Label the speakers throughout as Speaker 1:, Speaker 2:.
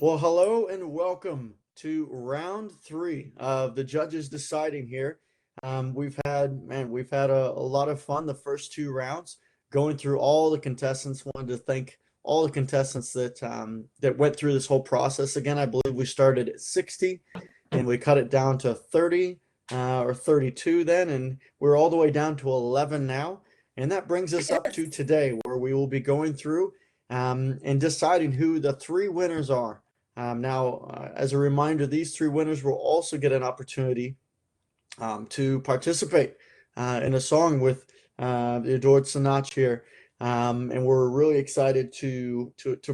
Speaker 1: Well, hello and welcome to round three of the judges deciding here. We've had a lot of fun the first two rounds going through all the contestants. Wanted to thank all the contestants that went through this whole process. Again, I believe we started at 60 and we cut it down to 30 or 32 then, and we're all the way down to 11 now. And that brings us up to today, where we will be going through and deciding who the three winners are. As a reminder, these three winners will also get an opportunity to participate in a song with the adored Sinach here. And we're really excited to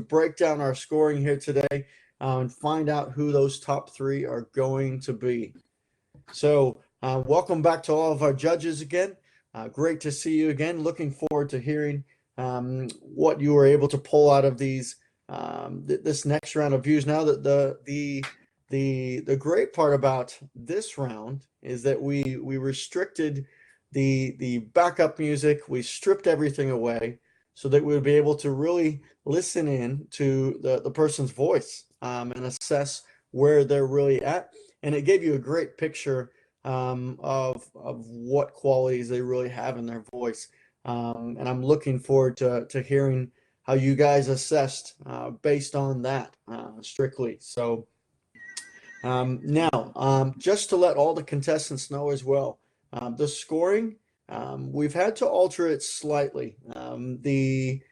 Speaker 1: break down our scoring here today and find out who those top three are going to be. So welcome back to all of our judges again. Great to see you again. Looking forward to hearing what you were able to pull out of these this next round of views. Now that the great part about this round is that we restricted the backup music. We stripped everything away so that we would be able to really listen in to the person's voice and assess where they're really at. And it gave you a great picture of what qualities they really have in their voice. And I'm looking forward to hearing how you guys assessed based on that strictly. So now, just to let all the contestants know as well, the scoring, we've had to alter it slightly. The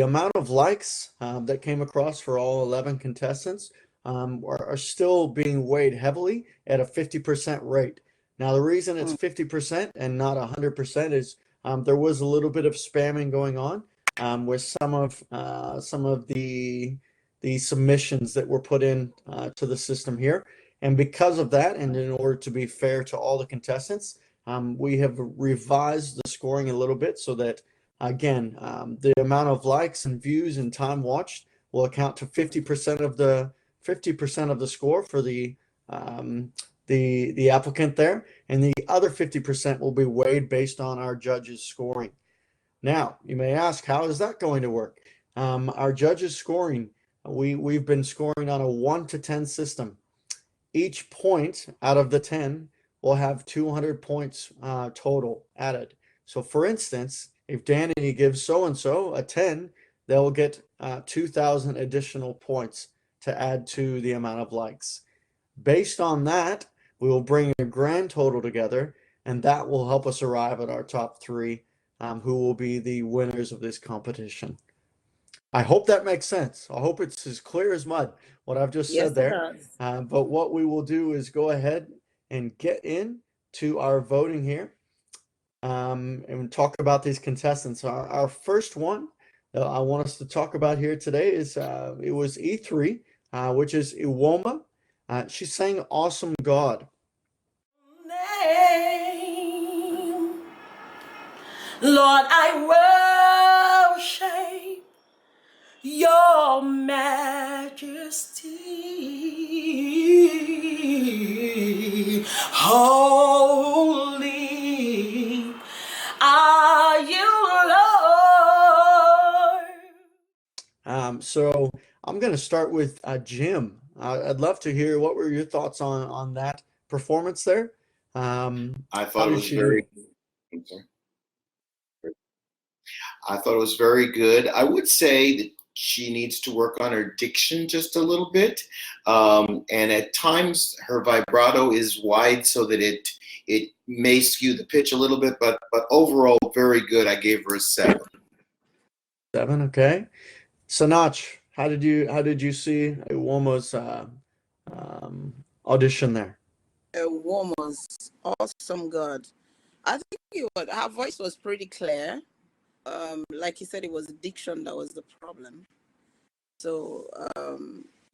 Speaker 1: amount of likes that came across for all 11 contestants are still being weighed heavily at a 50% rate. Now, the reason it's 50% and not 100% is there was a little bit of spamming going on with some of the submissions that were put in to the system here. And because of that, and in order to be fair to all the contestants, we have revised the scoring a little bit so that, again, the amount of likes and views and time watched will account to 50% of the score for the applicant there, and the other 50% will be weighed based on our judges' scoring. Now, you may ask, how is that going to work? Our judges' scoring, we've been scoring on a 1 to 10 system. Each point out of the 10 will have 200 points total added. So, for instance, if Danny gives so-and-so a 10, they'll get 2,000 additional points to add to the amount of likes. Based on that, we will bring a grand total together, and that will help us arrive at our top three, who will be the winners of this competition. I hope that makes sense. I hope it's as clear as mud, what I've just
Speaker 2: Yes,
Speaker 1: said
Speaker 2: it
Speaker 1: there.
Speaker 2: does.
Speaker 1: But what we will do is go ahead and get into our voting here and talk about these contestants. Our first one that I want us to talk about here today is it was E3, which is Iwoma. She sang Awesome God.
Speaker 2: Name. Lord, I worship your majesty. Holy are you, Lord.
Speaker 1: So I'm going to start with Jim. I'd love to hear what were your thoughts on that performance there.
Speaker 3: I
Speaker 1: How
Speaker 3: thought it
Speaker 1: did
Speaker 3: was
Speaker 1: she
Speaker 3: very.
Speaker 1: do?
Speaker 3: I'm sorry. I thought it was very good. I would say that she needs to work on her diction just a little bit, and at times her vibrato is wide so that it may skew the pitch a little bit. But overall, very good. I gave her a 7.
Speaker 1: 7, okay. Sinach, how did you see Iwoma's audition there?
Speaker 4: A woman's awesome God. I think her voice was pretty clear. Like you said, it was diction that was the problem. So,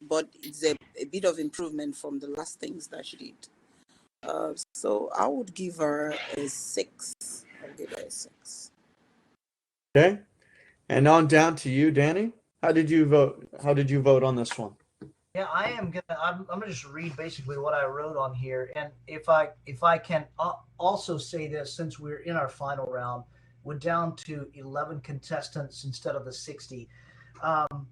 Speaker 4: but it's a bit of improvement from the last things that she did. So I would give her a 6. I'll give her a 6.
Speaker 1: Okay. And on down to you, Danny. How did you vote? How did you vote on this one?
Speaker 5: Yeah, I'm gonna just read basically what I wrote on here, and if I can also say this, since we're in our final round, we're down to 11 contestants instead of the 60. Um,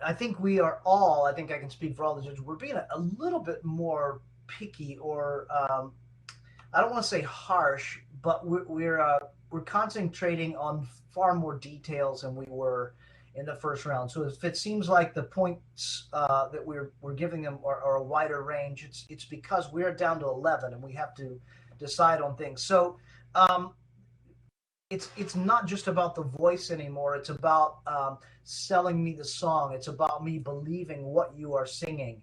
Speaker 5: I think we are all, I think I can speak for all the judges, we're being a little bit more picky, or I don't want to say harsh, but we're concentrating on far more details than we were in the first round. So if it seems like the points that we're giving them are a wider range, it's because we're down to 11 and we have to decide on things. So it's not just about the voice anymore. It's about selling me the song. It's about me believing what you are singing.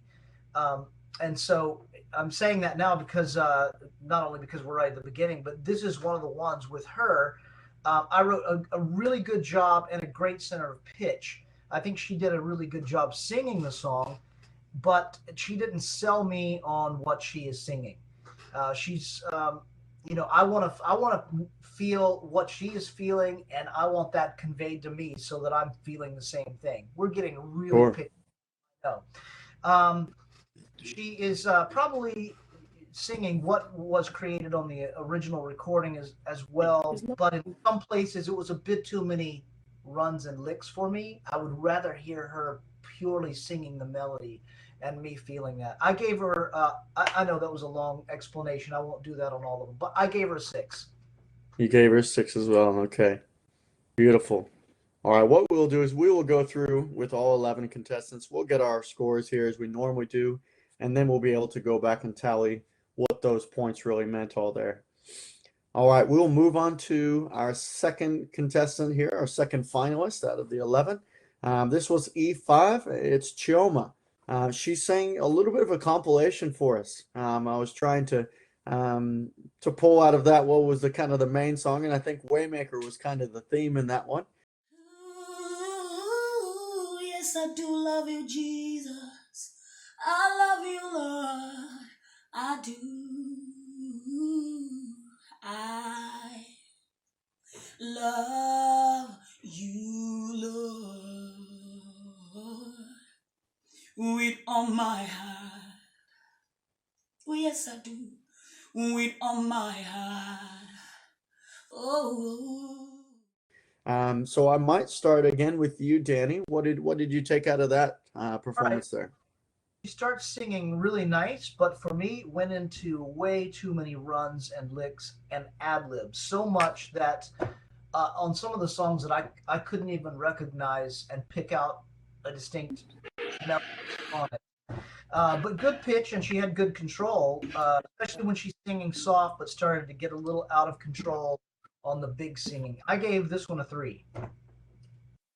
Speaker 5: And so I'm saying that now because not only because we're right at the beginning, but this is one of the ones with her. I wrote a really good job and a great center of pitch. I think she did a really good job singing the song, but she didn't sell me on what she is singing. She's, I want to feel what she is feeling, and I want that conveyed to me so that I'm feeling the same thing. We're getting really
Speaker 1: Sure.
Speaker 5: picky. She is probably singing what was created on the original recording as well, but in some places it was a bit too many runs and licks for me. I would rather hear her purely singing the melody and me feeling that. I gave her, I know that was a long explanation. I won't do that on all of them, but I gave her a 6.
Speaker 1: You gave her 6 as well. Okay. Beautiful. All right. What we'll do is we will go through with all 11 contestants. We'll get our scores here as we normally do, and then we'll be able to go back and tally what those points really meant all there. All right. We'll move on to our second contestant here, our second finalist out of the 11. This was E5. It's Chioma. She sang a little bit of a compilation for us. I was trying to pull out of that what was the kind of the main song, and I think Waymaker was kind of the theme in that one.
Speaker 2: Ooh, yes, I do love you, Jesus. I love you, Lord. I do. I love you, Lord, with all my heart. Oh, yes, I do. With all my heart. Oh.
Speaker 1: So I might start again with you, Danny. What did you take out of that performance there?
Speaker 5: She starts singing really nice, but for me, went into way too many runs and licks and ad libs. So much that on some of the songs that I couldn't even recognize and pick out a distinct melody on it. But good pitch, and she had good control, especially when she's singing soft, but started to get a little out of control on the big singing. I gave this one a 3.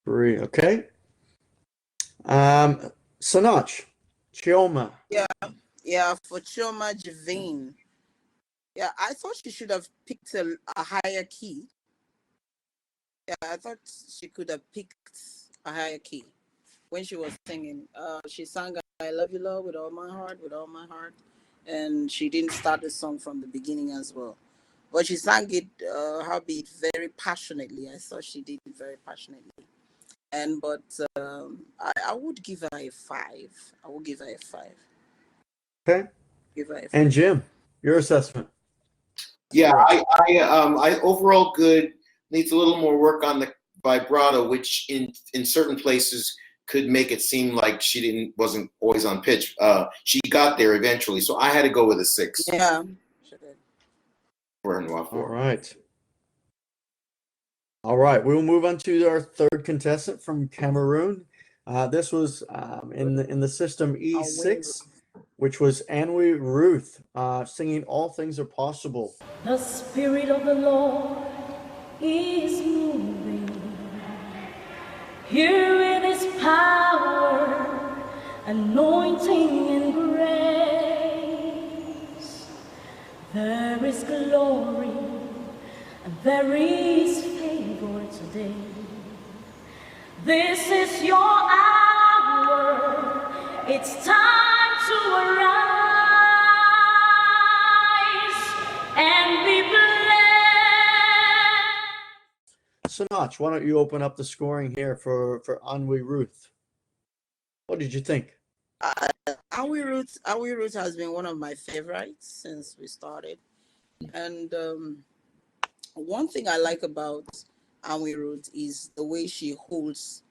Speaker 1: 3, okay. Sinach, Chioma.
Speaker 4: Yeah, for Choma Javine. Yeah, I thought she should have picked a higher key. Yeah, I thought she could have picked a higher key when she was singing. She sang I Love You, Lord, with all my heart, with all my heart. And she didn't start the song from the beginning as well. But she sang it, howbeit, very passionately. I thought she did it very passionately. But I would give her a 5. I would give her a 5.
Speaker 1: Okay.
Speaker 4: Give her a 5.
Speaker 1: And Jim, your assessment.
Speaker 3: Yeah, I overall good. Needs a little more work on the vibrato, which in certain places could make it seem like she wasn't always on pitch. She got there eventually, so I had to go with a 6.
Speaker 4: Yeah.
Speaker 3: For her.
Speaker 1: All right, we'll move on to our third contestant from Cameroon. This was in the system E6, which was Anwi Ruth, singing All Things Are Possible.
Speaker 2: The Spirit of the Lord is moving. Here with His power, anointing and grace. There is glory, and there is favor today. This is your hour. It's time to arise and be blessed.
Speaker 1: Sinach, why don't you open up the scoring here for Anwi Ruth? What did you think?
Speaker 4: Anwi Ruth has been one of my favorites since we started. And one thing I like about Anwi Ruth is the way she holds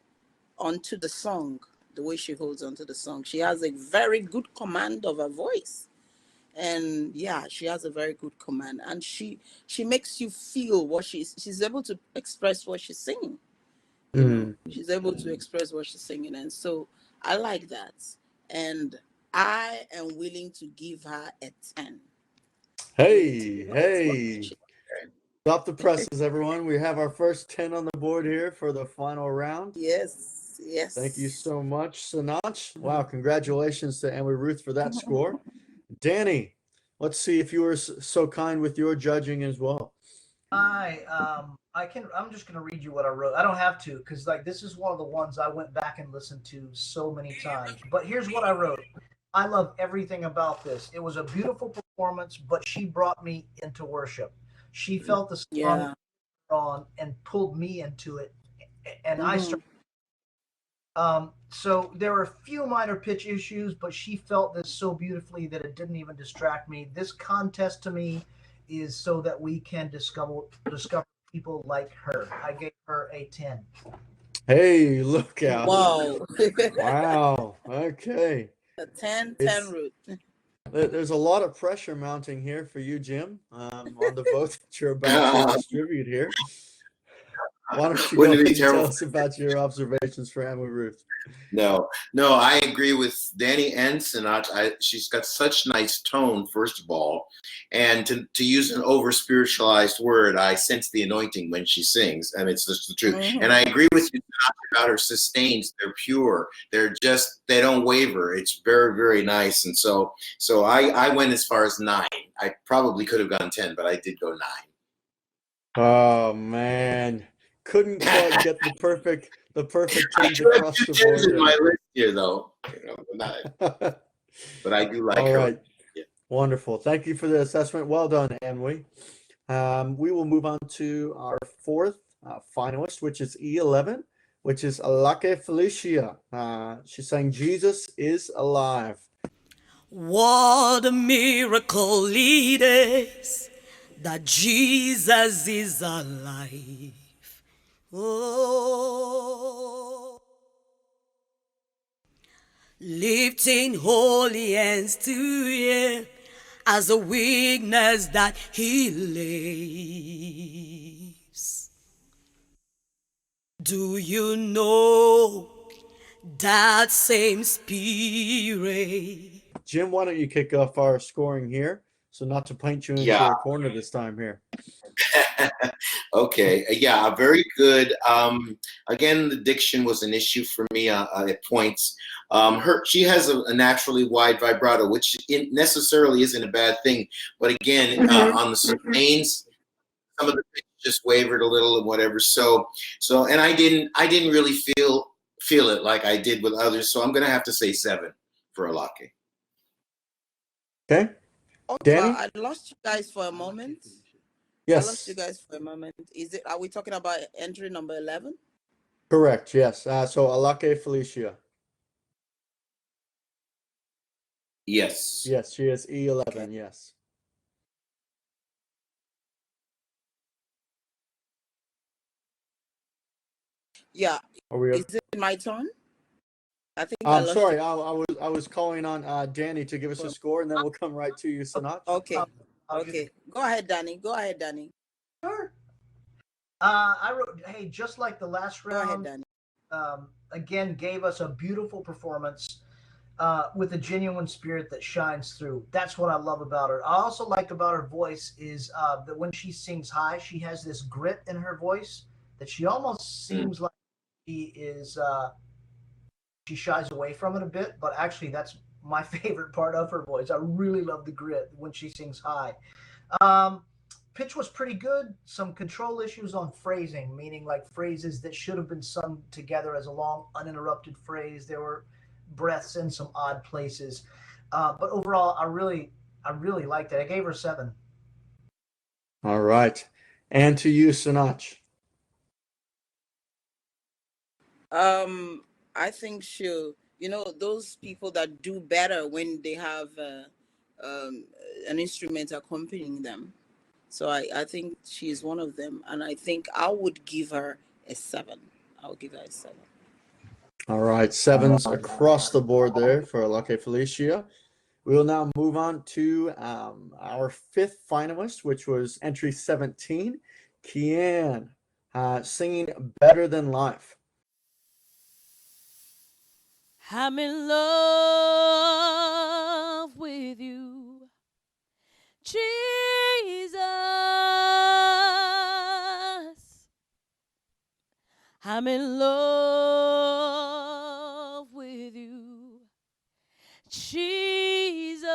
Speaker 4: onto the song the way she holds onto the song. She has a very good command of her voice. And yeah, she has a very good command, and she makes you feel what she's able to express what she's singing. She's able to express what she's singing, and so I like that. And I am willing to give her a 10.
Speaker 1: Hey. Stop the presses, everyone. We have our first 10 on the board here for the final round.
Speaker 4: Yes.
Speaker 1: Thank you so much, Sinach. Wow, congratulations to Emily Ruth for that score. Danny, let's see if you were so kind with your judging as well.
Speaker 5: I'm just gonna read you what I wrote. I don't have to, because like this is one of the ones I went back and listened to so many times. But here's what I wrote. I love everything about this. It was a beautiful performance, but she brought me into worship. She felt the song on and pulled me into it, and I started. So there were a few minor pitch issues, but she felt this so beautifully that it didn't even distract me. This contest to me is so that we can discover people like her. I gave her a 10.
Speaker 1: Hey, look out.
Speaker 4: Wow.
Speaker 1: Wow. Okay.
Speaker 4: A 10 route.
Speaker 1: There's a lot of pressure mounting here for you, Jim, on the vote that you're about to distribute here. Why don't you go ahead and tell us about your observations for Emily Ruth?
Speaker 3: No, I agree with Danny and Sinach. She's got such nice tone, first of all. And to use an over-spiritualized word, I sense the anointing when she sings, and it's just the truth. And I agree with you, Sinach, about her sustains. They're pure. They don't waver. It's very, very nice. And so I went as far as 9. I probably could have gone 10, but I did go 9.
Speaker 1: Oh, man. Couldn't quite get the perfect 10 across the board.
Speaker 3: In my list here, though, but I do like
Speaker 1: all
Speaker 3: her.
Speaker 1: Right. Yeah. Wonderful. Thank you for the assessment. Well done, Emily. We will move on to our fourth finalist, which is E11, which is Alake Felicia. She sang "Jesus is Alive."
Speaker 2: What a miracle it is that Jesus is alive. Oh, lifting holy hands to Him as a witness that He lives. Do you know that same Spirit?
Speaker 1: Jim, why don't you kick off our scoring here? So not to paint you into a corner this time here.
Speaker 3: Okay. Yeah, very good. Again, the diction was an issue for me at points. She has a naturally wide vibrato, which necessarily isn't a bad thing. But again, on the sustains, some of the pitch just wavered a little and whatever. So, and I didn't really feel it like I did with others. So I'm going to have to say 7 for Alake.
Speaker 1: Okay.
Speaker 4: Danny? I lost you guys for a moment.
Speaker 1: Yes.
Speaker 4: I lost you guys for a moment. Are we talking about entry number 11?
Speaker 1: Correct. Yes. So Alake Felicia.
Speaker 3: Yes.
Speaker 1: Yes, she is E11. Okay. Yes.
Speaker 4: Yeah. Is it my turn? I think
Speaker 1: I'm sorry. I was calling on Danny to give us a score, and then we'll come right to you, Sinach.
Speaker 4: Okay. Okay. Go ahead, Danny.
Speaker 5: Sure. I wrote, hey, just like the last round,
Speaker 4: Go ahead, Danny.
Speaker 5: Again, gave us a beautiful performance with a genuine spirit that shines through. That's what I love about her. I also like about her voice is that when she sings high, she has this grit in her voice that she almost seems like she is she shies away from it a bit, but actually that's my favorite part of her voice. I really love the grit when she sings high. Pitch was pretty good. Some control issues on phrasing, meaning like phrases that should have been sung together as a long, uninterrupted phrase. There were breaths in some odd places. But overall, I really liked it. I gave her 7.
Speaker 1: All right. And to you, Sinach.
Speaker 4: I think those people that do better when they have an instrument accompanying them. So I think she's one of them, and I think I would give her a 7. I would give her a 7.
Speaker 1: All right, sevens across the board there for Lucky Felicia. We will now move on to our fifth finalist, which was entry 17, Kian, singing Better Than Life.
Speaker 6: I'm in love with you, Jesus. I'm in love with you, Jesus.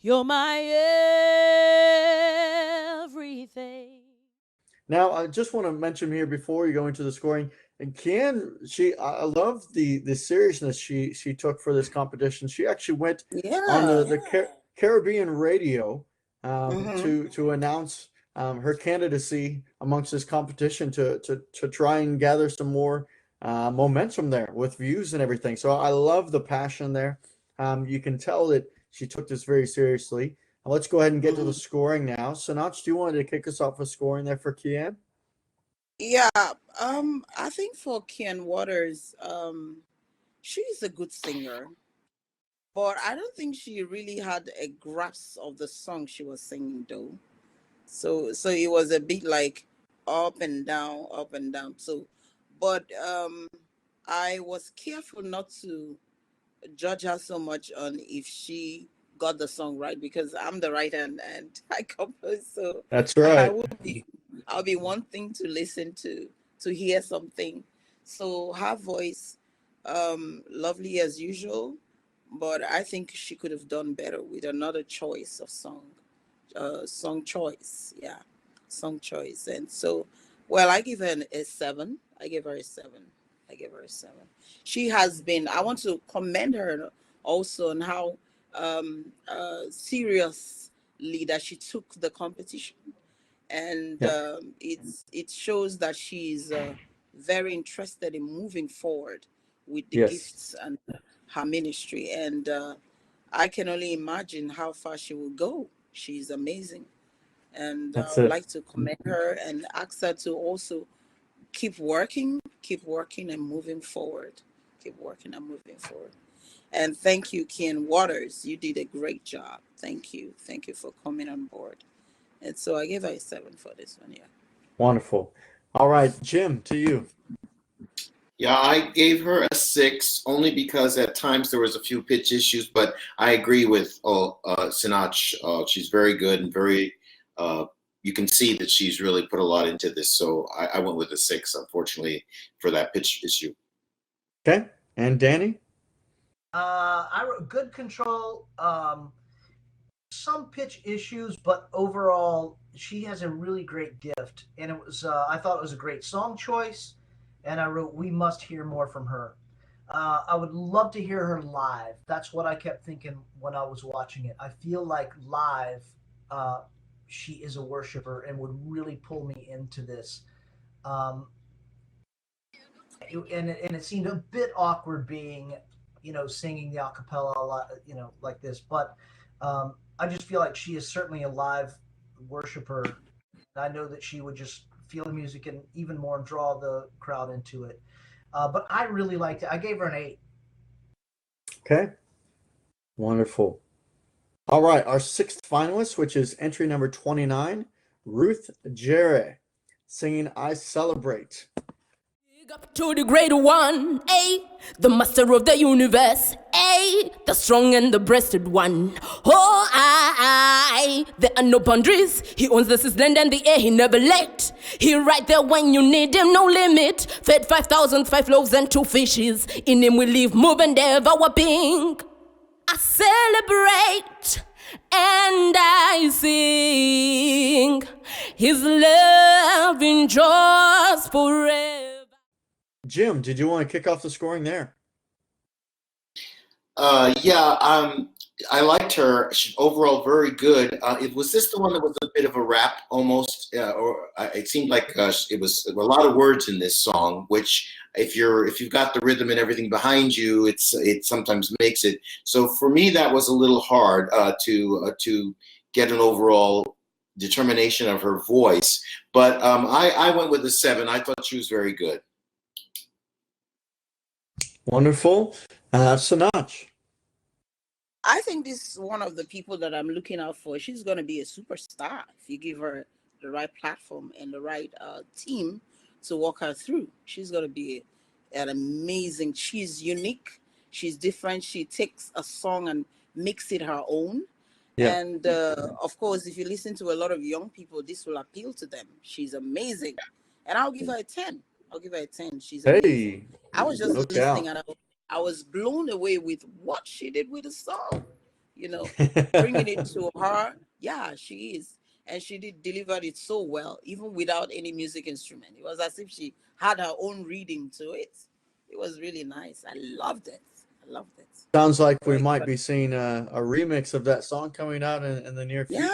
Speaker 6: You're my everything.
Speaker 1: Now, I just want to mention here before you go into the scoring, and Kian, I love the seriousness she took for this competition. She actually went on the Caribbean radio to announce her candidacy amongst this competition to try and gather some more momentum there with views and everything. So I love the passion there. You can tell that she took this very seriously. Let's go ahead and get to the scoring now. Sinach, do you want to kick us off with scoring there for Kian?
Speaker 4: Yeah, I think for Kian Waters, she's a good singer, but I don't think she really had a grasp of the song she was singing though. So it was a bit like up and down, up and down. So, but I was careful not to judge her so much on if she got the song right, because I'm the right hand and I compose. So
Speaker 1: That's
Speaker 4: I
Speaker 1: right.
Speaker 4: I'll be one thing to listen to hear something. So her voice, lovely as usual, but I think she could have done better with another choice of song. Song choice, yeah, song choice. And so, well, I give her a 7. I give her a 7. She has been, I want to commend her also on how seriously that she took the competition, and it shows that she's very interested in moving forward with the gifts and her ministry. And I can only imagine how far she will go. She's amazing. And I would like to commend her and ask her to also keep working and moving forward. And thank you, Kian Waters. You did a great job. Thank you for coming on board. And so I gave her a 7 for this one. Yeah.
Speaker 1: Wonderful. All right, Jim, to you.
Speaker 3: Yeah, I gave her a 6 only because at times there was a few pitch issues, but I agree with Sinach. She's very good and very, you can see that she's really put a lot into this. So I went with a 6, unfortunately, for that pitch issue.
Speaker 1: Okay. And Danny?
Speaker 5: I wrote good control, some pitch issues, but overall she has a really great gift. And it was, I thought it was a great song choice. And I wrote, we must hear more from her. I would love to hear her live. That's what I kept thinking when I was watching it. I feel like live, she is a worshiper and would really pull me into this. And it seemed a bit awkward being, singing the a cappella, like this. But I just feel like she is certainly a live worshiper. I know that she would just feel the music and even more draw the crowd into it. But I really liked it. I gave her an 8.
Speaker 1: Okay. Wonderful. All right, our 6th finalist, which is entry number 29, Ruth Jerry, singing I Celebrate.
Speaker 6: Big up to the great one, the master of the universe, the strong and the breasted one. Oh, there are no boundaries. He owns the seas, land, and the air. He never late. He right there when you need him, no limit. Fed 5,000, 5 loaves and 2 fishes. In him we live, move, and devour being. I celebrate and I sing. His love endures forever.
Speaker 1: Jim, did you want to kick off the scoring there?
Speaker 3: I liked her. She's overall very good. Was this the one that was a bit of a rap almost, it seemed like it was a lot of words in this song, which if you've got the rhythm and everything behind you, it sometimes makes it. So for me, that was a little hard to get an overall determination of her voice. But I went with a 7. I thought she was very good.
Speaker 1: Wonderful. Sinach.
Speaker 4: I think this is one of the people that I'm looking out for. She's going to be a superstar if you give her the right platform and the right team to walk her through. She's going to be an amazing. She's unique. She's different. She takes a song and makes it her own.
Speaker 1: Yeah.
Speaker 4: And of course, if you listen to a lot of young people, this will appeal to them. She's amazing. And I'll give her a 10. I'll give her a 10. She's amazing.
Speaker 1: Hey,
Speaker 4: I was just
Speaker 1: no
Speaker 4: listening
Speaker 1: doubt.
Speaker 4: and I was blown away with what she did with the song. You know, bringing it to her. Yeah, she is. And she delivered it so well, even without any music instrument. It was as if she had her own reading to it. It was really nice. I loved it. I loved it.
Speaker 1: Sounds like we
Speaker 4: Very
Speaker 1: might
Speaker 4: good.
Speaker 1: be seeing a remix of that song coming out in the near future.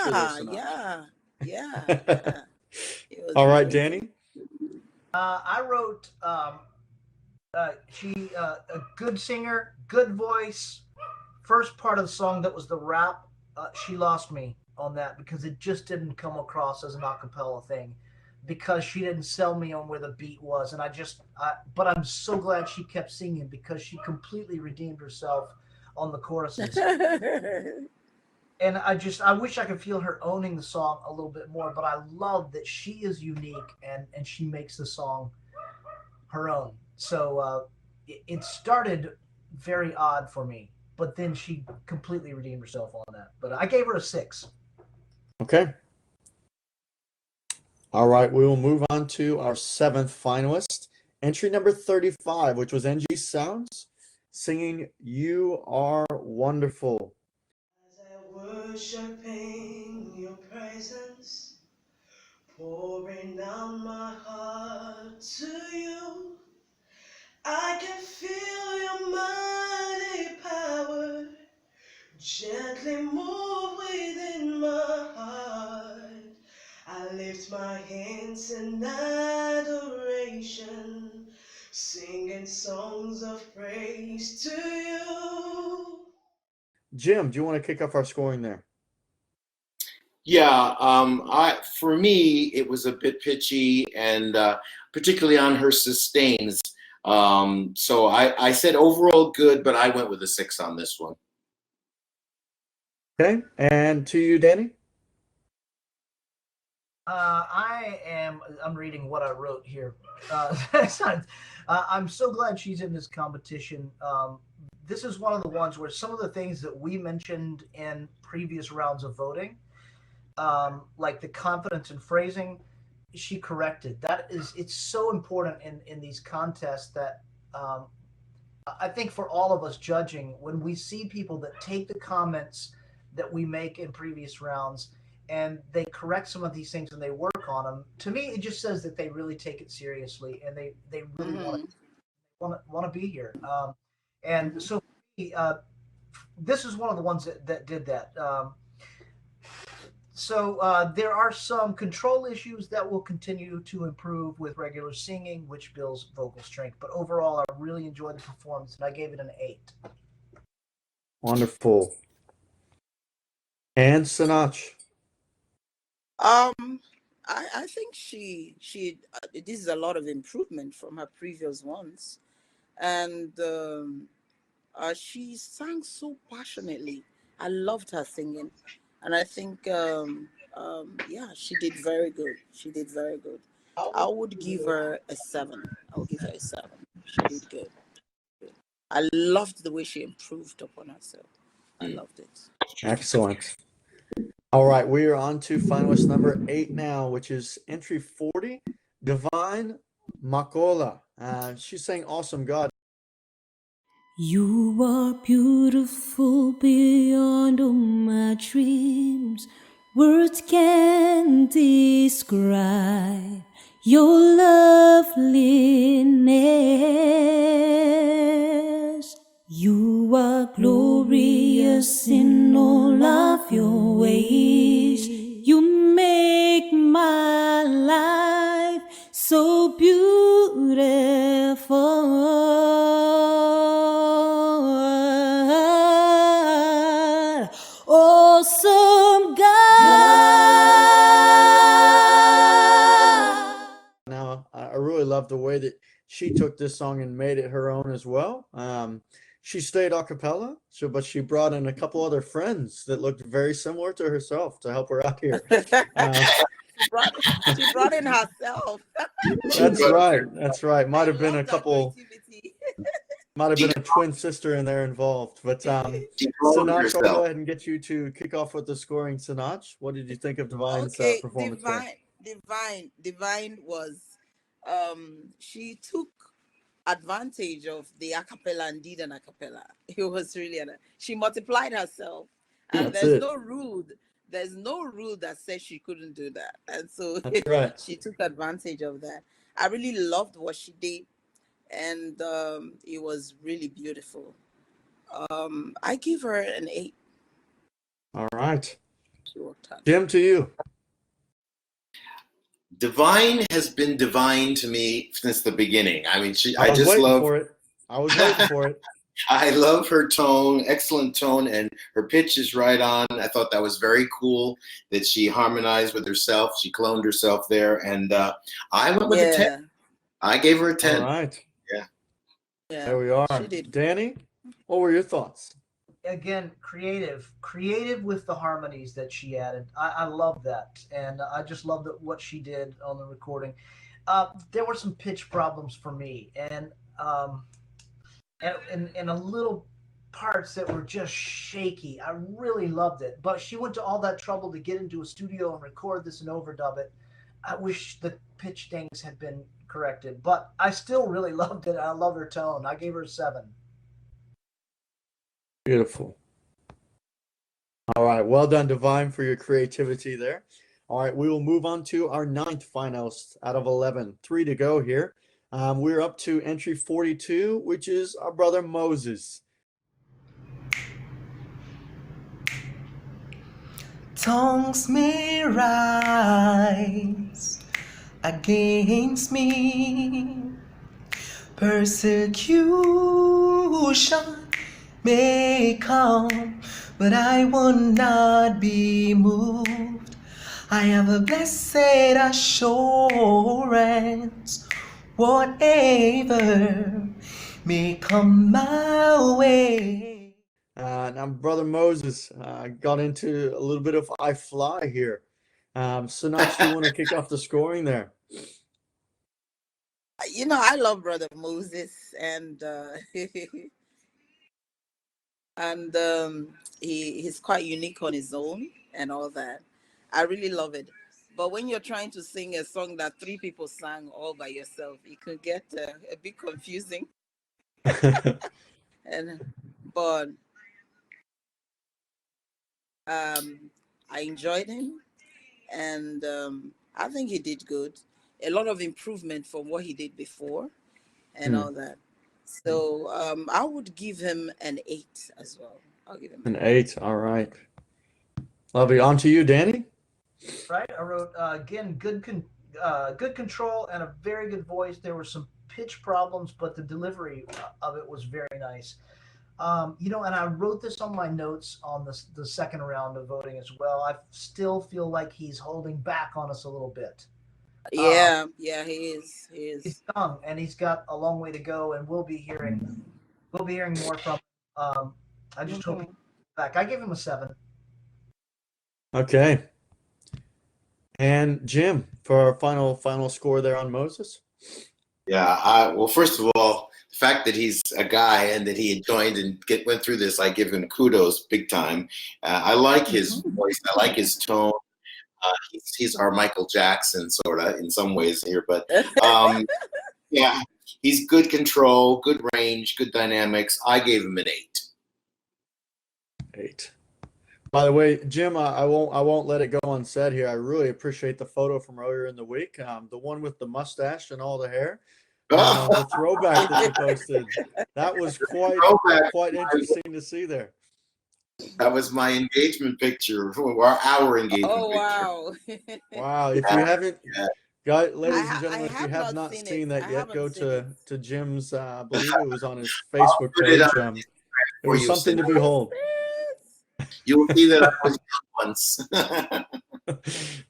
Speaker 4: Yeah. It was
Speaker 1: All right,
Speaker 4: amazing.
Speaker 1: Danny.
Speaker 5: I wrote she a good singer, good voice. First part of the song that was the rap, she lost me on that because it just didn't come across as an acapella thing, because she didn't sell me on where the beat was, and but I'm so glad she kept singing because she completely redeemed herself on the choruses. And I wish I could feel her owning the song a little bit more, but I love that she is unique and she makes the song her own. So it started very odd for me, but then she completely redeemed herself on that. But I gave her a 6.
Speaker 1: Okay. All right, we will move on to our 7th finalist, entry number 35, which was NG Sounds, singing "You Are Wonderful."
Speaker 7: As I worshiping your presence, pouring out my heart to you, I can feel your mighty power gently move within my heart. I lift my hands in adoration, singing songs of praise to you.
Speaker 1: Jim, do you want to kick off our scoring there?
Speaker 3: Yeah, for me, it was a bit pitchy, and particularly on her sustains. So I said overall good, but I went with a 6 on this one.
Speaker 1: Okay, and to you, Danny?
Speaker 5: I'm reading what I wrote here. I'm so glad she's in this competition. This is one of the ones where some of the things that we mentioned in previous rounds of voting, like the confidence in phrasing, she corrected. It's so important in these contests that I think for all of us judging, when we see people that take the comments that we make in previous rounds and they correct some of these things and they work on them, to me it just says that they really take it seriously and they really want to be here. And so this is one of the ones that did that. So there are some control issues that will continue to improve with regular singing, which builds vocal strength. But overall, I really enjoyed the performance, and I gave it an 8.
Speaker 1: Wonderful. And Sinach.
Speaker 4: I think she this is a lot of improvement from her previous ones, and she sang so passionately. I loved her singing, and I think yeah, she did very good. She did very good. I would give her a 7. I would give her a 7. She did good. I loved the way she improved upon herself. I loved it.
Speaker 1: Excellent. All right, we are on to finalist number 8 now, which is entry 40, Divine Makola. She's saying "Awesome God."
Speaker 6: You are beautiful beyond all my dreams. Words can't describe your loveliness. You are glorious in all of your ways. You make my life so beautiful. Awesome God.
Speaker 1: loved the way that she took this song and made it her own as well. She stayed a cappella, but she brought in a couple other friends that looked very similar to herself to help her out here.
Speaker 4: She brought in herself.
Speaker 1: That's right. That's right. Might
Speaker 4: I
Speaker 1: have been
Speaker 4: love
Speaker 1: a
Speaker 4: that
Speaker 1: couple.
Speaker 4: creativity.
Speaker 1: Might have been a twin sister in there involved. But
Speaker 3: She cloned
Speaker 1: Sinach, I'll
Speaker 3: herself.
Speaker 1: go ahead and get you to kick off with the scoring. Sinach, what did you think of Divine's
Speaker 4: Okay,
Speaker 1: performance there?
Speaker 4: Divine was she took advantage of the acapella and did an acapella. It was really she multiplied herself, and
Speaker 1: That's
Speaker 4: there's
Speaker 1: it.
Speaker 4: no rule that says she couldn't do that, and so
Speaker 1: That's right.
Speaker 4: she took advantage of that. I really loved what she did, and it was really beautiful. I give her an 8.
Speaker 1: All right.
Speaker 4: She worked hard.
Speaker 1: Jim, to you.
Speaker 3: Divine has been divine to me since the beginning. I mean,
Speaker 1: I was
Speaker 3: just
Speaker 1: waiting
Speaker 3: love.
Speaker 1: for it. I was waiting for it.
Speaker 3: I love her tone, excellent tone, and her pitch is right on. I thought that was very cool that she harmonized with herself. She cloned herself there, and I went with a 10. I gave her a 10.
Speaker 1: All right.
Speaker 4: Yeah.
Speaker 1: There we are.
Speaker 4: She did.
Speaker 1: Danny, what were your thoughts?
Speaker 5: Again, creative with the harmonies that she added. I love that, and I just love what she did on the recording. There were some pitch problems for me, and a little parts that were just shaky. I really loved it, but she went to all that trouble to get into a studio and record this and overdub it. I wish the pitch things had been corrected, but I still really loved it. I love her tone. I gave her a 7.
Speaker 1: Beautiful. All right. Well done, Divine, for your creativity there. All right. We will move on to our 9th finalist out of 11. 3 to go here. We're up to entry 42, which is our brother Moses.
Speaker 7: Tongues may rise against me, persecution may come, but I will not be moved. I have a blessed assurance, whatever may come my way.
Speaker 1: Now, brother Moses got into a little bit of I Fly here. Sinach, do you want to kick off the scoring there?
Speaker 4: You know, I love Brother Moses, and and he's quite unique on his own and all that. I really love it. But when you're trying to sing a song that 3 people sang all by yourself, it could get a bit confusing. But I enjoyed him, and I think he did good. A lot of improvement from what he did before, and all that. So I would give him an 8 as well. I'll give him
Speaker 1: an 8. All right. Lovely. On to you, Danny.
Speaker 5: Right. I wrote again, good control and a very good voice. There were some pitch problems, but the delivery of it was very nice. And I wrote this on my notes on the second round of voting as well. I still feel like he's holding back on us a little bit.
Speaker 4: Yeah, he is.
Speaker 5: He's young, and he's got a long way to go, and we'll be hearing more from. I just hope he's back. I give him a 7.
Speaker 1: Okay. And Jim, for our final score there on Moses.
Speaker 3: Yeah. Well, first of all, the fact that he's a guy and that he had joined and went through this, I give him kudos big time. I like his voice. I like his tone. He's our Michael Jackson sort of in some ways here, but yeah, he's good control, good range, good dynamics. I gave him an 8.
Speaker 1: 8. By the way, Jim, I won't let it go unsaid here. I really appreciate the photo from earlier in the week, the one with the mustache and all the hair. The throwback that you posted. That was quite interesting to see there.
Speaker 3: That was my engagement picture, or our engagement picture.
Speaker 4: Oh, wow.
Speaker 1: Wow. If you haven't, guys, ladies and gentlemen, if you have
Speaker 4: not
Speaker 1: not
Speaker 4: seen
Speaker 1: seen
Speaker 4: it.
Speaker 1: that
Speaker 4: I
Speaker 1: yet,
Speaker 4: haven't
Speaker 1: go
Speaker 4: seen
Speaker 1: to
Speaker 4: it.
Speaker 1: Jim's, I believe it was on his Facebook
Speaker 3: put it
Speaker 1: page.
Speaker 3: on
Speaker 1: It
Speaker 3: for
Speaker 1: was
Speaker 3: you,
Speaker 1: something to
Speaker 3: Sinach.
Speaker 1: behold.
Speaker 3: You'll see that I was young once.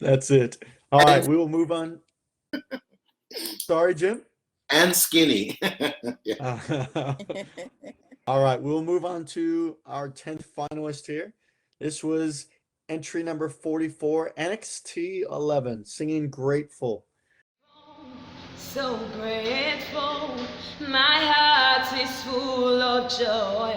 Speaker 1: That's it. All right, we will move on. Sorry, Jim?
Speaker 3: and skinny. Yeah.
Speaker 1: All right, we'll move on to our 10th finalist here. This was entry number 44, NXT 11, singing Grateful.
Speaker 6: So grateful, my heart is full of joy.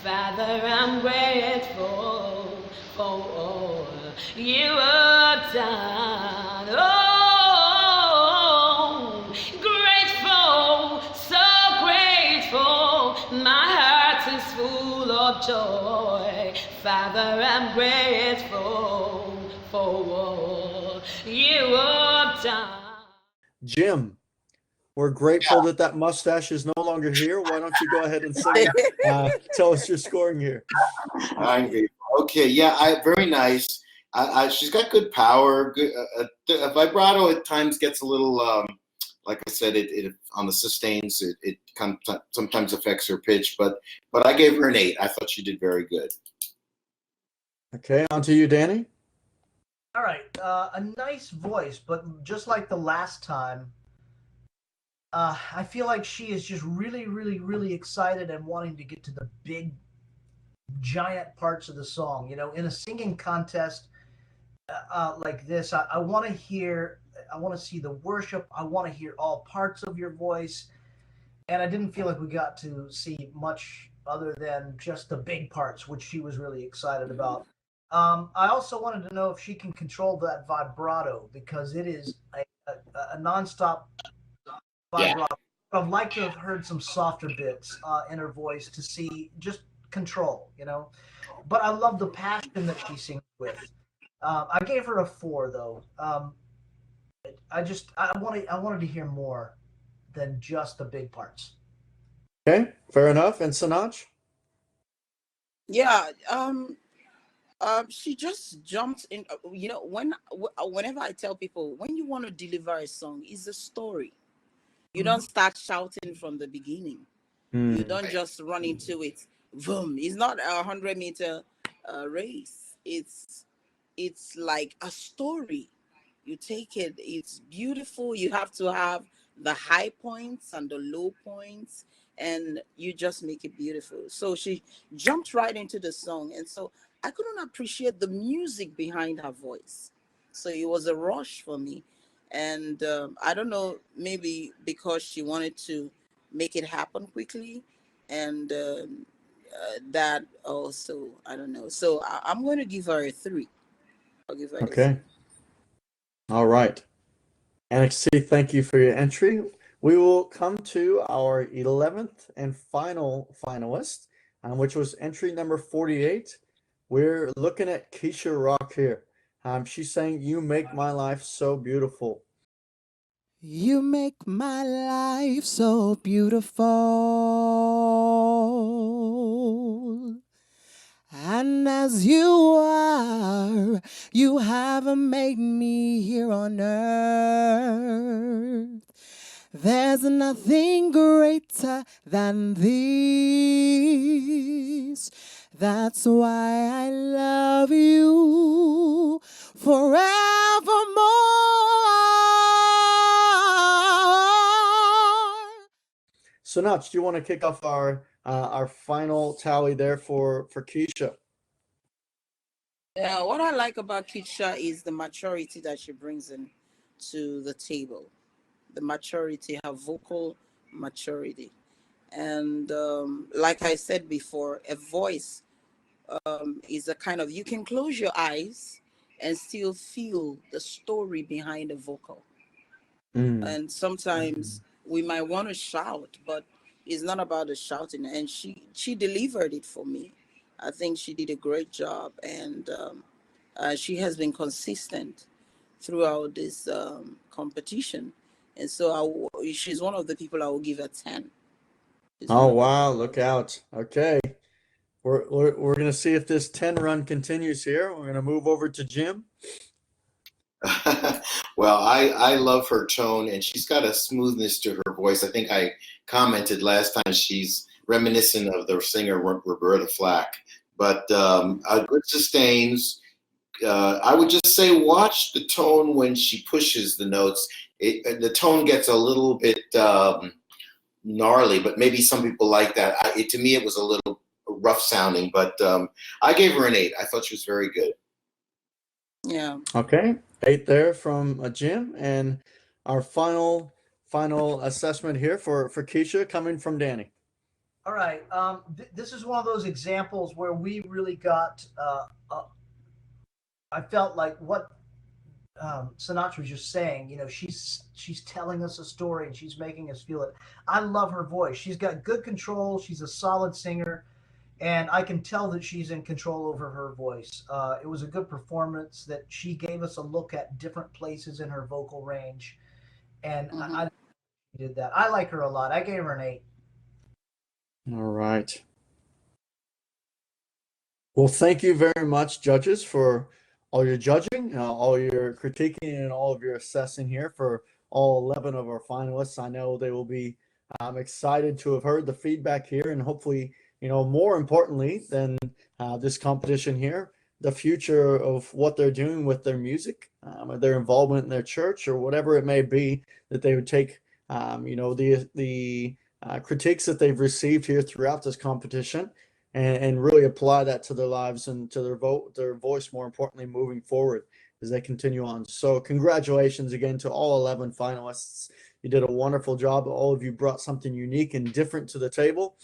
Speaker 6: Father, I'm grateful for all you have done. Oh, grateful, so grateful, my heart is full of joy. Father, I'm grateful for all you have done.
Speaker 1: Jim, we're grateful that that mustache is no longer here. Why don't you go ahead and sing? Tell us your scoring here.
Speaker 3: I'm grateful. Okay, yeah, very nice. She's got good power. Good vibrato at times gets a little, like I said, it on the sustains. It sometimes affects her pitch, but I gave her an 8. I thought she did very good.
Speaker 1: Okay, on to you, Danny.
Speaker 5: All right, a nice voice, but just like the last time, I feel like she is just really, really, really excited and wanting to get to the big, giant parts of the song. You know, in a singing contest like this, I want to hear, I want to see the worship, I want to hear all parts of your voice, and I didn't feel like we got to see much other than just the big parts, which she was really excited about. I also wanted to know if she can control that vibrato, because it is a nonstop vibrato.
Speaker 3: Yeah.
Speaker 5: I'd like to have heard some softer bits in her voice to see just control, you know. But I love the passion that she sings with. I gave her a 4, though. I wanted to hear more than just the big parts.
Speaker 1: Okay, fair enough. And Sinach?
Speaker 4: Yeah, she just jumped in. You know, whenever I tell people, when you want to deliver a song, it's a story. You don't start shouting from the beginning. You don't just run into it. Boom! It's not a 100-meter race. It's like a story. You take it. It's beautiful. You have to have the high points and the low points, and you just make it beautiful. So she jumped right into the song, and so I couldn't appreciate the music behind her voice. So it was a rush for me. And I don't know, maybe because she wanted to make it happen quickly. And that also, I don't know. So I'm going to give her a 3. I'll give her a 3.
Speaker 1: Okay. All right. NXT, thank you for your entry. We will come to our 11th and final finalist, which was entry number 48. We're looking at Keisha Rock here. She's saying, "You make my life so beautiful."
Speaker 7: You make my life so beautiful. And as you are, you have made me here on earth. There's nothing greater than this. That's why I love you forevermore.
Speaker 1: So, Notch, do you want to kick off our final tally there for Keisha?
Speaker 4: What I like about Keisha is the maturity that she brings in to the table. The maturity, her vocal maturity. And like I said before, a voice is a kind of, you can close your eyes and still feel the story behind the vocal. And sometimes we might want to shout, but it's not about the shouting. And she delivered it for me. I think she did a great job, and she has been consistent throughout this competition. And so she's one of the people I will give a 10.
Speaker 1: Oh, wow, look out. Okay. We're going to see if this 10 run continues here. We're going to move over to Jim.
Speaker 3: Well, I love her tone, and she's got a smoothness to her voice. I think I commented last time she's reminiscent of the singer Roberta Flack, but good sustains, I would just say watch the tone when she pushes the notes. The tone gets a little bit gnarly, but maybe some people like that. To me, it was a little rough sounding, but I gave her an 8. I thought she was very good.
Speaker 4: Yeah.
Speaker 1: Okay, 8 there from Jim, and our final assessment here for Keisha coming from Danny.
Speaker 5: All right. This is one of those examples where we really got. I felt like what Sinach was just saying. You know, she's telling us a story and she's making us feel it. I love her voice. She's got good control. She's a solid singer, and I can tell that she's in control over her voice. It was a good performance that she gave us a look at different places in her vocal range, and I did that. I like her a lot. I gave her an 8.
Speaker 1: All right. Well, thank you very much, judges, for all your judging, all your critiquing, and all of your assessing here for all 11 of our finalists. I know they will be excited to have heard the feedback here, and hopefully, you know, more importantly than this competition here, the future of what they're doing with their music, their involvement in their church, or whatever it may be, that they would take, you know, the critiques that they've received here throughout this competition and really apply that to their lives and to their voice, more importantly, moving forward as they continue on. So congratulations again to all 11 finalists. You did a wonderful job. All of you brought something unique and different to the table.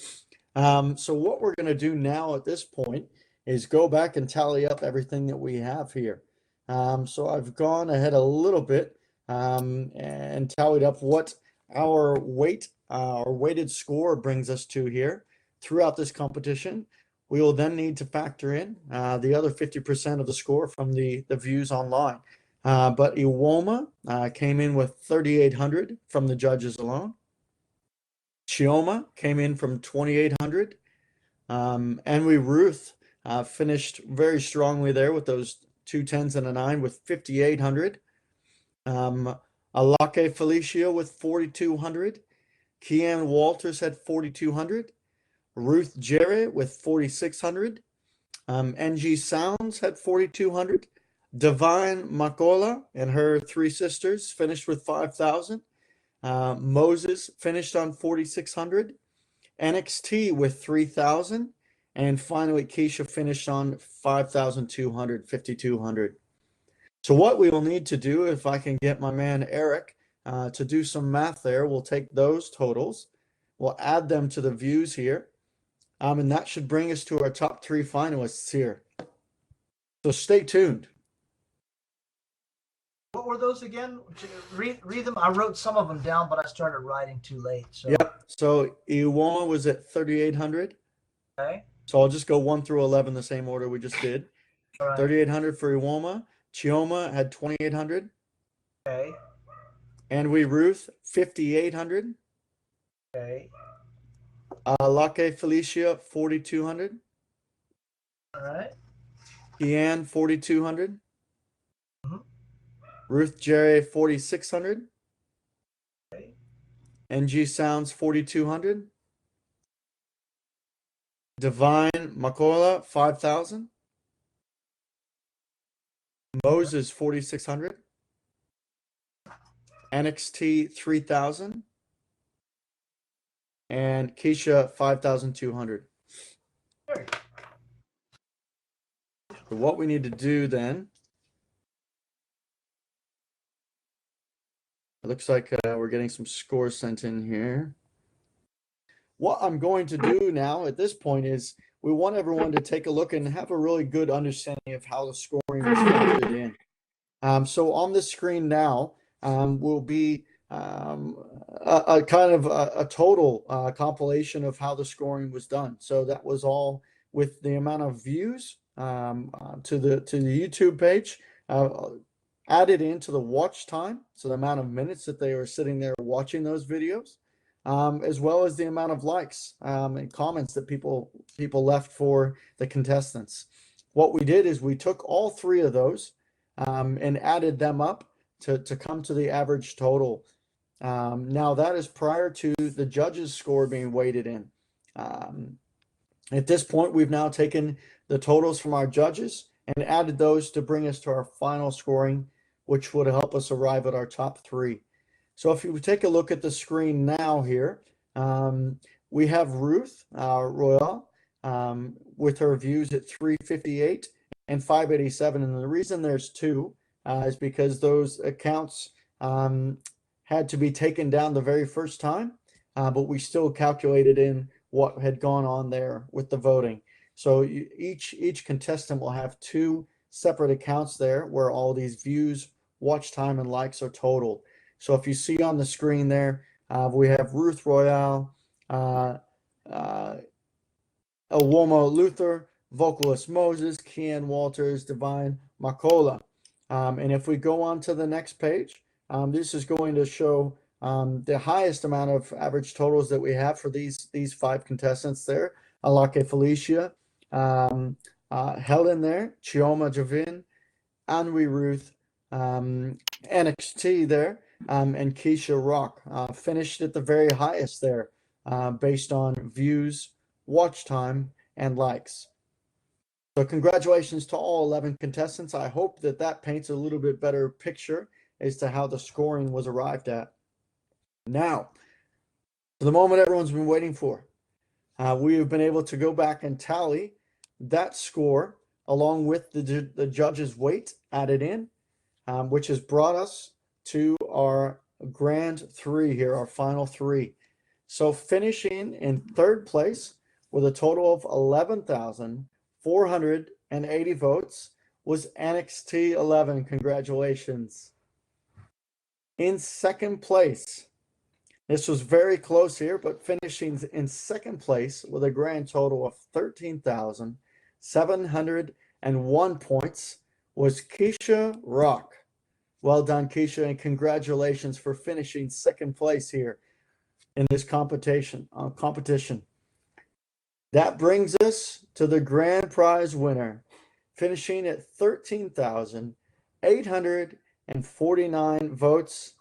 Speaker 1: So what we're going to do now at this point is go back and tally up everything that we have here. So I've gone ahead a little bit and tallied up what our weighted score brings us to here throughout this competition. We will then need to factor in the other 50% of the score from the views online. But Iwoma came in with 3,800 from the judges alone. Chioma came in from 2,800. Enwi Ruth finished very strongly there with those 2 10s and a 9 with 5,800. Alake Felicia with 4,200. Kian Walters had 4,200. Ruth Jarrett with 4,600. NG Sounds had 4,200. Divine Makola and her 3 sisters finished with 5,000. Moses finished on 4,600. NXT with 3,000. And finally, Keisha finished on 5,200, 5,200. So what we will need to do, if I can get my man Eric to do some math there, we'll take those totals. We'll add them to the views here. And that should bring us to our top 3 finalists here. So stay tuned.
Speaker 5: What were those again? Read them. I wrote some of them down, but I started writing too late. So.
Speaker 1: Yep. So Iwoma was at 3,800.
Speaker 5: Okay.
Speaker 1: So I'll just go 1 through 11 the same order we just did.
Speaker 5: All right.
Speaker 1: 3,800 for Iwoma. Chioma had 2,800.
Speaker 5: Okay.
Speaker 1: Enwi Ruth 5,800.
Speaker 5: Okay.
Speaker 1: Lake Felicia 4,200.
Speaker 5: All right.
Speaker 1: Ian 4,200.
Speaker 5: Mm-hmm.
Speaker 1: Ruth Jerry 4,600.
Speaker 5: Okay.
Speaker 1: NG Sounds 4,200. Divine Makola 5,000. Moses 4,600. NXT 3,000. And Keisha 5,200.
Speaker 5: Sure.
Speaker 1: So what we need to do then, it looks like we're getting some scores sent in here. What I'm going to do now at this point is we want everyone to take a look and have a really good understanding of how the scoring was factored in. So on the screen now will be a kind of a total compilation of how the scoring was done. So that was all with the amount of views to the YouTube page, added into the watch time, so the amount of minutes that they were sitting there watching those videos, as well as the amount of likes and comments that people left for the contestants. What we did is we took all 3 of those and added them up to come to the average total. Now that is prior to the judges' score being weighted in. At this point, we've now taken the totals from our judges and added those to bring us to our final scoring, which would help us arrive at our top 3. So if you take a look at the screen now here, we have Ruth Royal with her views at 358 and 587. And the reason there's 2 is because those accounts had to be taken down the very first time, but we still calculated in what had gone on there with the voting. So each contestant will have 2 separate accounts there where all these views, watch time, and likes are totaled. So if you see on the screen there, we have Ruth Royale, Awomo Luther, vocalist Moses, Kian Walters, Divine Makola. And if we go on to the next page, this is going to show the highest amount of average totals that we have for these 5 contestants there. Alake Felicia, Helen there, Chioma Javin, Anri Ruth, NXT there, and Keisha Rock finished at the very highest there based on views, watch time, and likes. So congratulations to all 11 contestants. I hope that paints a little bit better picture as to how the scoring was arrived at. Now, for the moment everyone's been waiting for, we have been able to go back and tally that score along with the judges' weight added in, which has brought us to our grand 3 here, our final 3. So finishing in 3rd place with a total of 11,480 votes was NXT 11. Congratulations. In 2nd place, this was very close here, but finishing in 2nd place with a grand total of 13,701 points was Keisha Rock. Well done, Keisha, and congratulations for finishing 2nd place here in this competition. That brings us to the grand prize winner, finishing at 13,849 votes.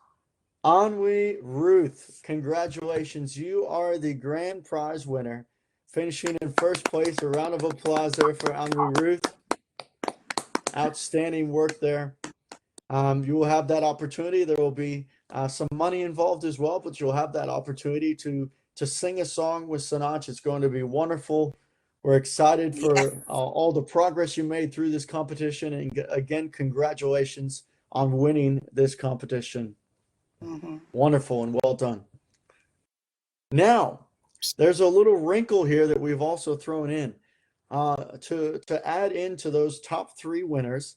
Speaker 1: Anwi Ruth, congratulations. You are the grand prize winner, finishing in 1st place. A round of applause there for Anwi Ruth. Outstanding work there. You will have that opportunity. There will be some money involved as well, but you'll have that opportunity to sing a song with Sinach. It's going to be wonderful. We're excited for all the progress you made through this competition. And again, congratulations on winning this competition.
Speaker 4: Mm-hmm.
Speaker 1: Wonderful and well done. Now, there's a little wrinkle here that we've also thrown in to add into those top 3 winners.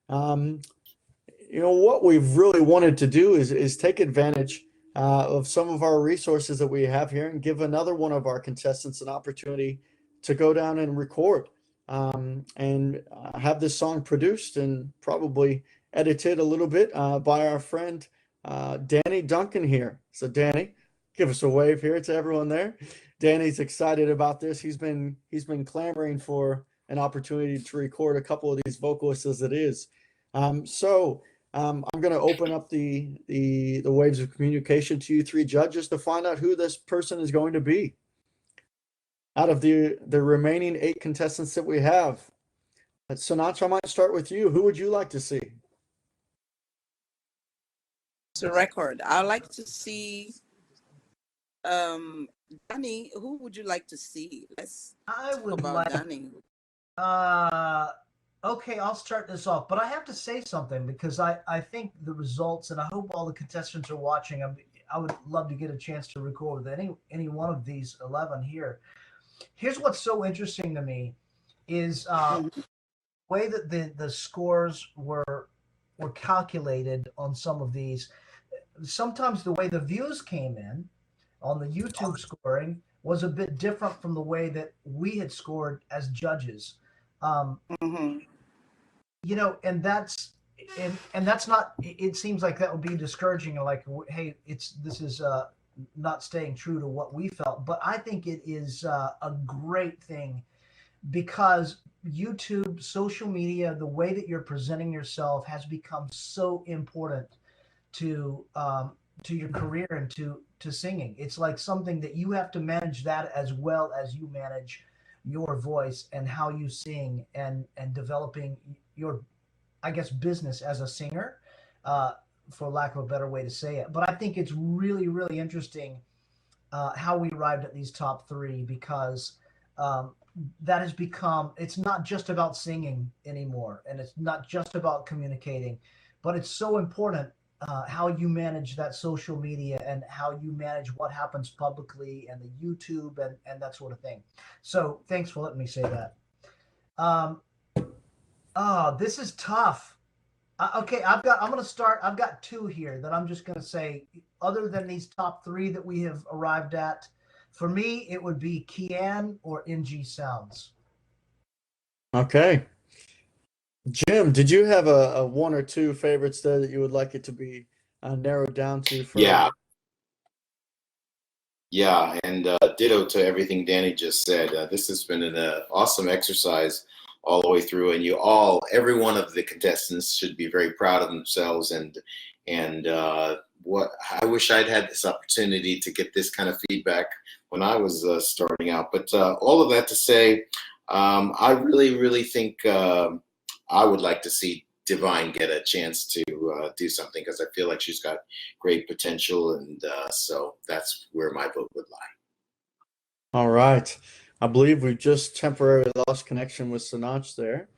Speaker 1: What we've really wanted to do is take advantage of some of our resources that we have here and give another one of our contestants an opportunity to go down and record and have this song produced and probably edited a little bit by our friend Danny Duncan here. So Danny, give us a wave here to everyone there. Danny's excited about this. He's been clamoring for an opportunity to record a couple of these vocalists as it is. So I'm going to open up the waves of communication to you 3 judges to find out who this person is going to be. Out of the remaining 8 contestants that we have, Sinach, I might start with you. Who would you like to see?
Speaker 4: It's a record. I'd like to see Danny. Who would you like to see? Let's talk about Danny.
Speaker 5: Okay, I'll start this off, but I have to say something because I think the results, and I hope all the contestants are watching. I would love to get a chance to record with any one of these 11 here. Here's what's so interesting to me is the way that the scores were calculated on some of these. Sometimes the way the views came in on the YouTube scoring was a bit different from the way that we had scored as judges. And that's not, it seems like that would be discouraging, like, hey, this is not staying true to what we felt, but I think it is a great thing because YouTube, social media, the way that you're presenting yourself has become so important to your career and to singing. It's like something that you have to manage that as well as you manage your voice and how you sing and developing your, I guess, business as a singer, for lack of a better way to say it. But I think it's really, really interesting how we arrived at these top three, because that has become, it's not just about singing anymore, and it's not just about communicating, but it's so important how you manage that social media and how you manage what happens publicly and the YouTube and that sort of thing. So thanks for letting me say that. Oh, this is tough. Okay, I'm going to start. I've got two here that I'm just going to say, other than these top three that we have arrived at. For me, it would be Kian or NG Sounds.
Speaker 1: Okay. Jim, did you have a one or two favorites there that you would like it to be narrowed down to? For
Speaker 3: Yeah, and ditto to everything Danny just said. This has been an awesome exercise all the way through, and every one of the contestants should be very proud of themselves. And what I wish I'd had this opportunity to get this kind of feedback when I was starting out. But all of that to say, I really, really think I would like to see Divine get a chance to do something, because I feel like she's got great potential, and so that's where my vote would lie.
Speaker 1: All right. I believe we've just temporarily lost connection with Sinach there.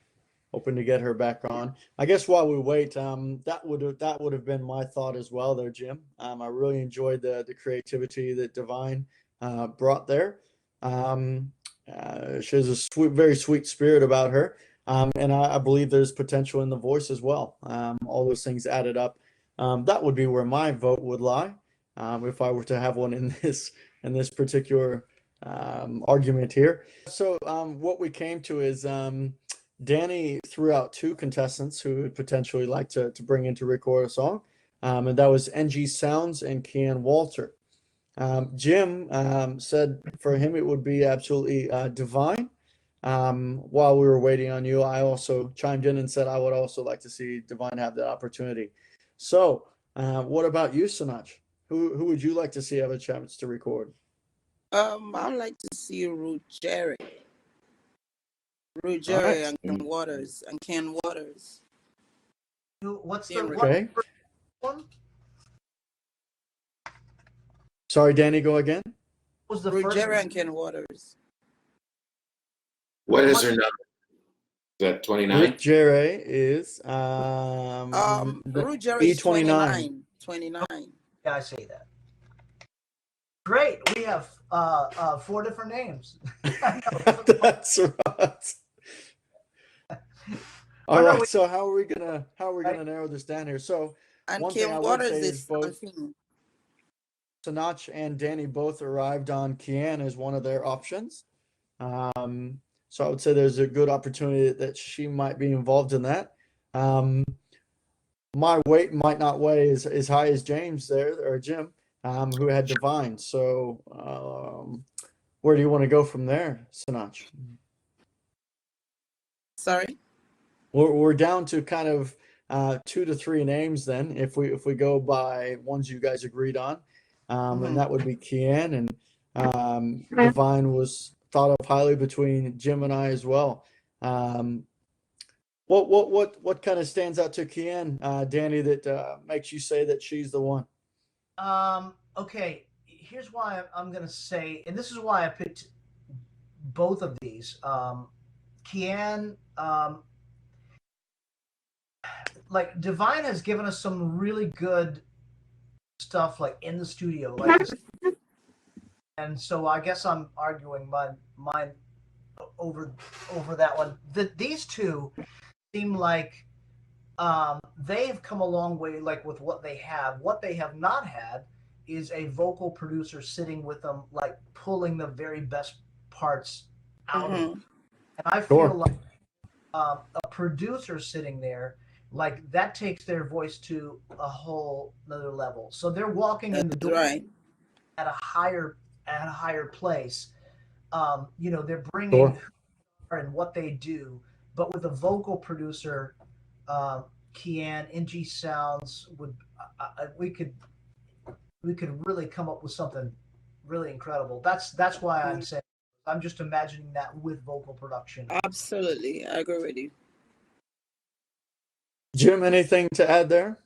Speaker 1: Hoping to get her back on. I guess while we wait, that would have been my thought as well there, Jim. I really enjoyed the creativity that Divine brought there. She has a very sweet spirit about her. And I believe there's potential in the voice as well. All those things added up. That would be where my vote would lie, if I were to have one in this particular argument here. So what we came to is Danny threw out two contestants who would potentially like to bring in to record a song, and that was NG Sounds and Kian Walter. Jim said for him it would be absolutely Divine. While we were waiting on you, I also chimed in and said I would also like to see Divine have that opportunity. So what about you, Sinach? Who would you like to see have a chance to record?
Speaker 4: I'd like to see Ruggieri
Speaker 1: Right.
Speaker 4: and Ken Waters.
Speaker 5: What's the
Speaker 1: Okay.
Speaker 5: one?
Speaker 1: Sorry, Danny, go again.
Speaker 5: What was the
Speaker 4: Ruggieri
Speaker 5: first?
Speaker 4: and Ken Waters.
Speaker 3: What is her number? Is that 29?
Speaker 1: Rick Jere is
Speaker 4: Ruggieri is
Speaker 1: 29.
Speaker 4: 29.
Speaker 5: Yeah, I say that. Great. We have 4 different names.
Speaker 1: That's right. All right. So how are we gonna narrow this down here? So
Speaker 4: And
Speaker 1: one thing I
Speaker 4: Ken
Speaker 1: would
Speaker 4: Waters
Speaker 1: say
Speaker 4: is
Speaker 1: both
Speaker 4: something.
Speaker 1: Sinach and Danny both arrived on Kian as one of their options. So I would say there's a good opportunity that she might be involved in that. My weight might not weigh as high as James there, or Jim, who had Divine. So where do you want to go from there, Sinach?
Speaker 4: Sorry?
Speaker 1: We're down to kind of 2 to 3 names then, if we go by ones you guys agreed on, and that would be Kian, and Divine was thought of highly between Jim and I as well. What kind of stands out to Kian, Danny, that makes you say that she's the one?
Speaker 5: Okay, here's why I'm going to say, and this is why I picked both of these. Kian, like Divine has given us some really good stuff, like in the studio, like, and so I guess I'm arguing mine over that one. These two seem like they have come a long way, like with what they have. What they have not had is a vocal producer sitting with them, like pulling the very best parts out of them. And I feel like a producer sitting there, like that takes their voice to a whole another level. So they're walking in the door at a higher place. They're bringing and what they do, but with a vocal producer, Kian, NG Sounds would we could really come up with something really incredible. That's why I'm saying I'm just imagining that with vocal production.
Speaker 4: Absolutely, I agree with you.
Speaker 1: Jim, anything to add there?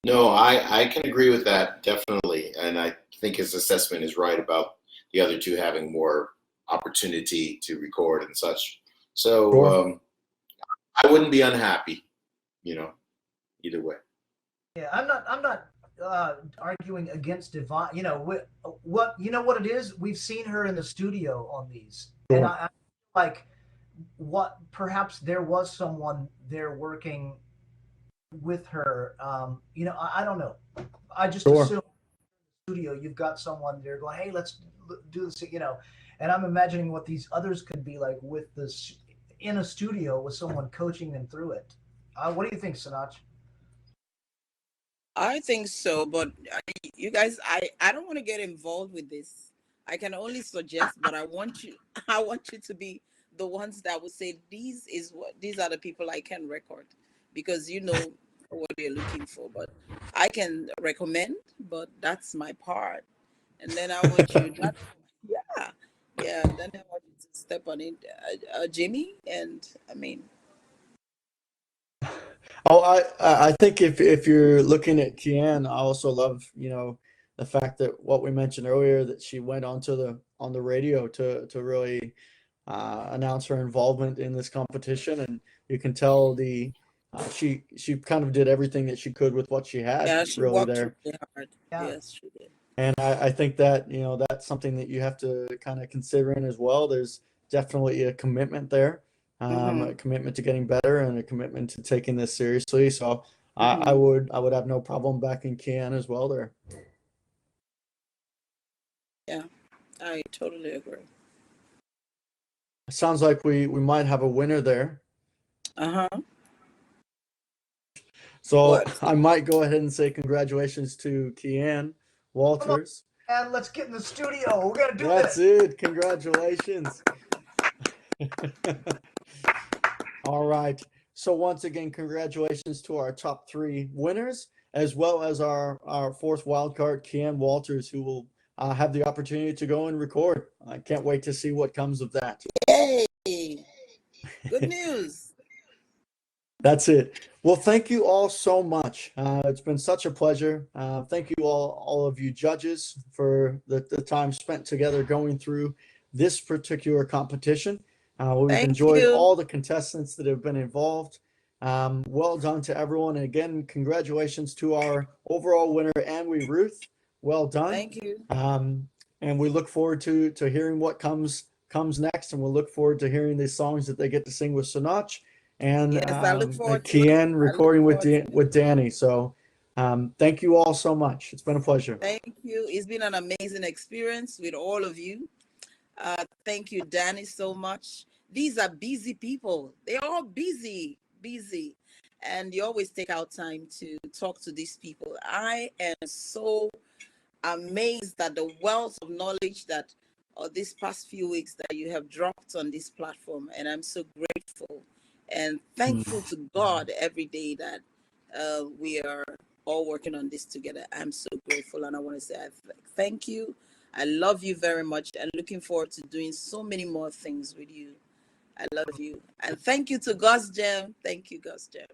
Speaker 3: No, I can agree with that, definitely. And I think his assessment is right about the other two having more opportunity to record and such. So
Speaker 1: Sure.
Speaker 3: I wouldn't be unhappy, either way.
Speaker 5: Yeah, I'm not arguing against Divine. What it is. We've seen her in the studio on these, and
Speaker 1: Sure.
Speaker 5: I like what perhaps there was someone there working with her. I don't know. I just
Speaker 1: Sure.
Speaker 5: assume studio you've got someone there going, hey, let's do this. And I'm imagining what these others could be like with this in a studio with someone coaching them through it. What do you think, Sinach?
Speaker 4: I think so, but you guys, I don't want to get involved with this. I can only suggest, but I want you I want you to be the ones that would say these are the people I can record, because you know what you're looking for. But I can recommend, but that's my part. And then I want you not yeah. Yeah, then I want you to step on it, Jimmy, and I mean,
Speaker 1: Oh, I think if you're looking at Kian, I also love, the fact that what we mentioned earlier, that she went on the radio to really announce her involvement in this competition, and you can tell she kind of did everything that she could with what she had
Speaker 4: yeah, she
Speaker 1: really
Speaker 4: worked
Speaker 1: there.
Speaker 4: really hard.
Speaker 5: Yeah.
Speaker 4: Yes, she did.
Speaker 1: And I think that, that's something that you have to kind of consider in as well. There's definitely a commitment there,
Speaker 4: Mm-hmm.
Speaker 1: a commitment to getting better and a commitment to taking this seriously. So I
Speaker 4: Mm-hmm.
Speaker 1: would have no problem backing Kian as well there.
Speaker 4: Yeah, I totally agree.
Speaker 1: It sounds like we might have a winner there.
Speaker 4: Uh-huh.
Speaker 1: So
Speaker 4: What?
Speaker 1: I might go ahead and say congratulations to Kian
Speaker 5: Come on,
Speaker 1: Walters.
Speaker 5: and let's get in the studio. We're gonna do
Speaker 1: That's
Speaker 5: this.
Speaker 1: it. Congratulations. All right. So once again, congratulations to our top 3 winners, as well as our 4th wildcard, Kian Walters, who will have the opportunity to go and record. I can't wait to see what comes of that.
Speaker 4: Yay! Good news.
Speaker 1: That's it. Well, thank you all so much. It's been such a pleasure. Thank you all of you judges for the time spent together going through this particular competition. We've
Speaker 4: Thank
Speaker 1: enjoyed
Speaker 4: you.
Speaker 1: all the contestants that have been involved. Well done to everyone. And again, congratulations to our overall winner, Anwi Ruth. Well done.
Speaker 4: Thank you.
Speaker 1: And we look forward to hearing what comes next. And we'll look forward to hearing the songs that they get to sing with Sinach. And
Speaker 4: Yes, I look forward to it.
Speaker 1: Kian
Speaker 4: I look
Speaker 1: recording
Speaker 4: forward to it.
Speaker 1: with Danny. So thank you all so much. It's been a pleasure.
Speaker 4: Thank you. It's been an amazing experience with all of you. Thank you, Danny, so much. These are busy people. They're all busy. And you always take out time to talk to these people. I am so amazed at the wealth of knowledge that these past few weeks that you have dropped on this platform. And I'm so grateful and thankful to God every day that we are all working on this together. I'm so grateful, and I want to say thank you. I love you very much, and looking forward to doing so many more things with you. I love you, and thank you to Gosgem. Thank you, Gosgem.